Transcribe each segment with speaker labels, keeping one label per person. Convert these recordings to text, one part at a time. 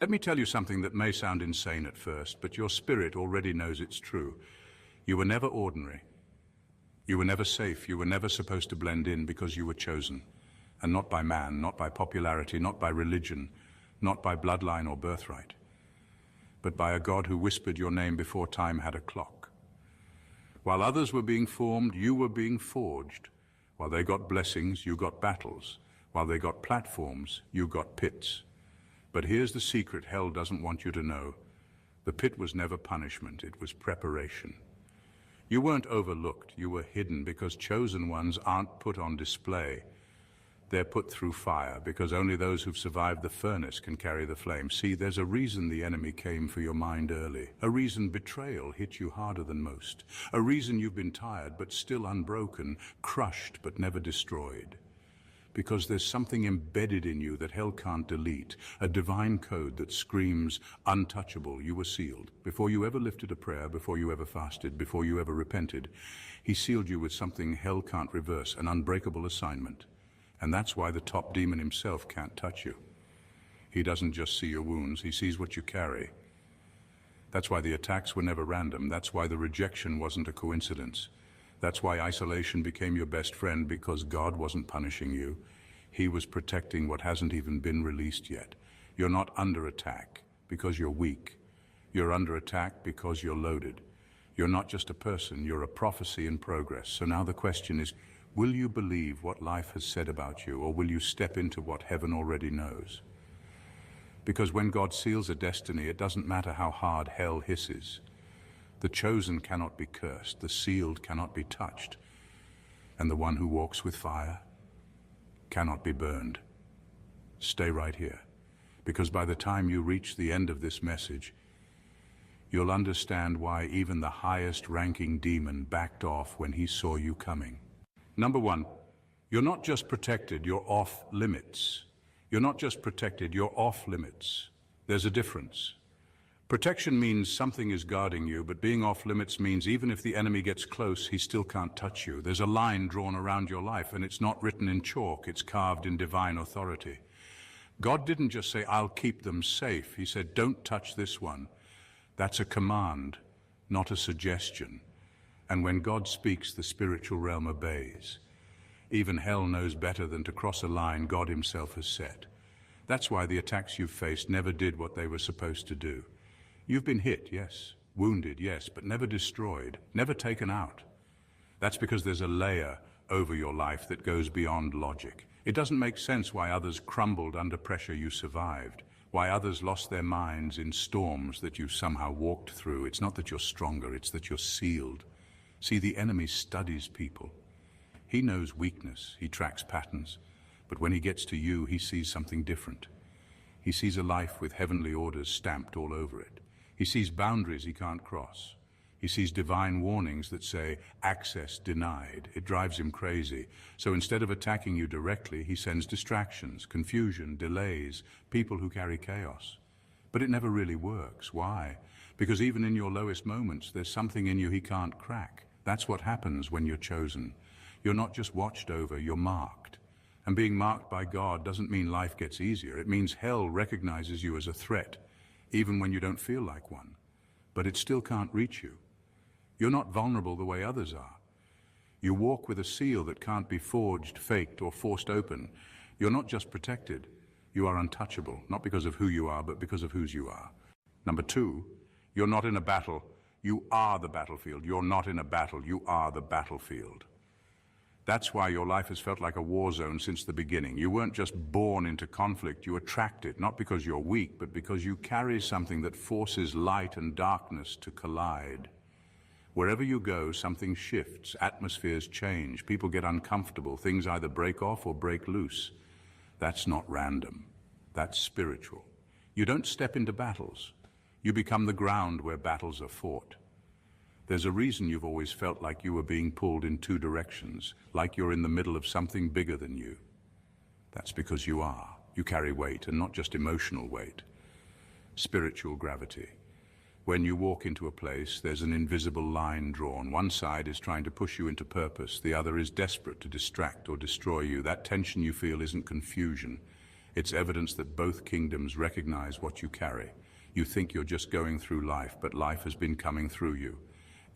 Speaker 1: Let me tell you something that may sound insane at first, but your spirit already knows it's true. You were never ordinary. You were never safe. You were never supposed to blend in because you were chosen. And not by man, not by popularity, not by religion, not by bloodline or birthright, but by a God who whispered your name before time had a clock. While others were being formed, you were being forged. While they got blessings, you got battles. While they got platforms, you got pits. But here's the secret hell doesn't want you to know. The pit was never punishment, it was preparation. You weren't overlooked, you were hidden because chosen ones aren't put on display. They're put through fire because only those who've survived the furnace can carry the flame. See, there's a reason the enemy came for your mind early. A reason betrayal hit you harder than most. A reason you've been tired but still unbroken, crushed but never destroyed. Because there's something embedded in you that hell can't delete, a divine code that screams, untouchable, you were sealed. Before you ever lifted a prayer, before you ever fasted, before you ever repented, he sealed you with something hell can't reverse, an unbreakable assignment. And that's why the top demon himself can't touch you. He doesn't just see your wounds, he sees what you carry. That's why the attacks were never random. That's why the rejection wasn't a coincidence. That's why isolation became your best friend, because God wasn't punishing you. He was protecting what hasn't even been released yet. You're not under attack because you're weak. You're under attack because you're loaded. You're not just a person, you're a prophecy in progress. So now the question is, will you believe what life has said about you, or will you step into what heaven already knows? Because when God seals a destiny, it doesn't matter how hard hell hisses. The chosen cannot be cursed, the sealed cannot be touched, and the one who walks with fire cannot be burned. Stay right here, because by the time you reach the end of this message, you'll understand why even the highest-ranking demon backed off when he saw you coming. Number one, you're not just protected, you're off limits. You're not just protected, you're off limits. There's a difference. Protection means something is guarding you, but being off limits means even if the enemy gets close, he still can't touch you. There's a line drawn around your life, and it's not written in chalk, it's carved in divine authority. God didn't just say, I'll keep them safe. He said, don't touch this one. That's a command, not a suggestion. And when God speaks, the spiritual realm obeys. Even hell knows better than to cross a line God himself has set. That's why the attacks you've faced never did what they were supposed to do. You've been hit, yes, wounded, yes, but never destroyed, never taken out. That's because there's a layer over your life that goes beyond logic. It doesn't make sense why others crumbled under pressure you survived, why others lost their minds in storms that you somehow walked through. It's not that you're stronger, it's that you're sealed. See, the enemy studies people. He knows weakness, he tracks patterns, but when he gets to you, he sees something different. He sees a life with heavenly orders stamped all over it. He sees boundaries he can't cross. He sees divine warnings that say, access denied. It drives him crazy. So instead of attacking you directly, he sends distractions, confusion, delays, people who carry chaos. But it never really works. Why? Because even in your lowest moments, there's something in you he can't crack. That's what happens when you're chosen. You're not just watched over, you're marked. And being marked by God doesn't mean life gets easier. It means hell recognizes you as a threat, even when you don't feel like one. But it still can't reach you. You're not vulnerable the way others are. You walk with a seal that can't be forged, faked, or forced open. You're not just protected. You are untouchable, not because of who you are, but because of whose you are. Number two, you're not in a battle. You are the battlefield. You're not in a battle. You are the battlefield. That's why your life has felt like a war zone since the beginning. You weren't just born into conflict, you attract it, not because you're weak, but because you carry something that forces light and darkness to collide. Wherever you go, something shifts, atmospheres change, people get uncomfortable, things either break off or break loose. That's not random, that's spiritual. You don't step into battles, you become the ground where battles are fought. There's a reason you've always felt like you were being pulled in two directions, like you're in the middle of something bigger than you. That's because you are. You carry weight, and not just emotional weight. Spiritual gravity. When you walk into a place, there's an invisible line drawn. One side is trying to push you into purpose, the other is desperate to distract or destroy you. That tension you feel isn't confusion, It's evidence that both kingdoms recognize what you carry. You think you're just going through life, but life has been coming through you.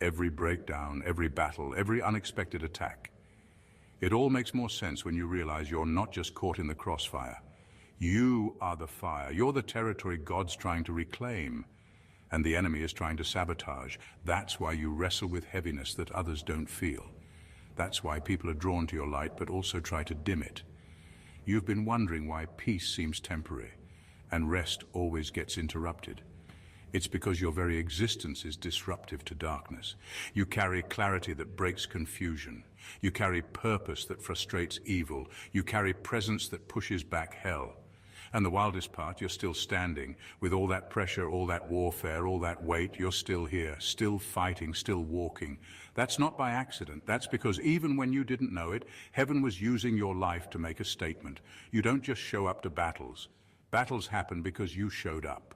Speaker 1: Every breakdown, every battle, every unexpected attack. It all makes more sense when you realize you're not just caught in the crossfire. You are the fire. You're the territory God's trying to reclaim, and the enemy is trying to sabotage. That's why you wrestle with heaviness that others don't feel. That's why people are drawn to your light, but also try to dim it. You've been wondering why peace seems temporary, and rest always gets interrupted. It's because your very existence is disruptive to darkness. You carry clarity that breaks confusion. You carry purpose that frustrates evil. You carry presence that pushes back hell. And the wildest part, you're still standing. With all that pressure, all that warfare, all that weight, you're still here, still fighting, still walking. That's not by accident. That's because even when you didn't know it, heaven was using your life to make a statement. You don't just show up to battles. Battles happen because you showed up.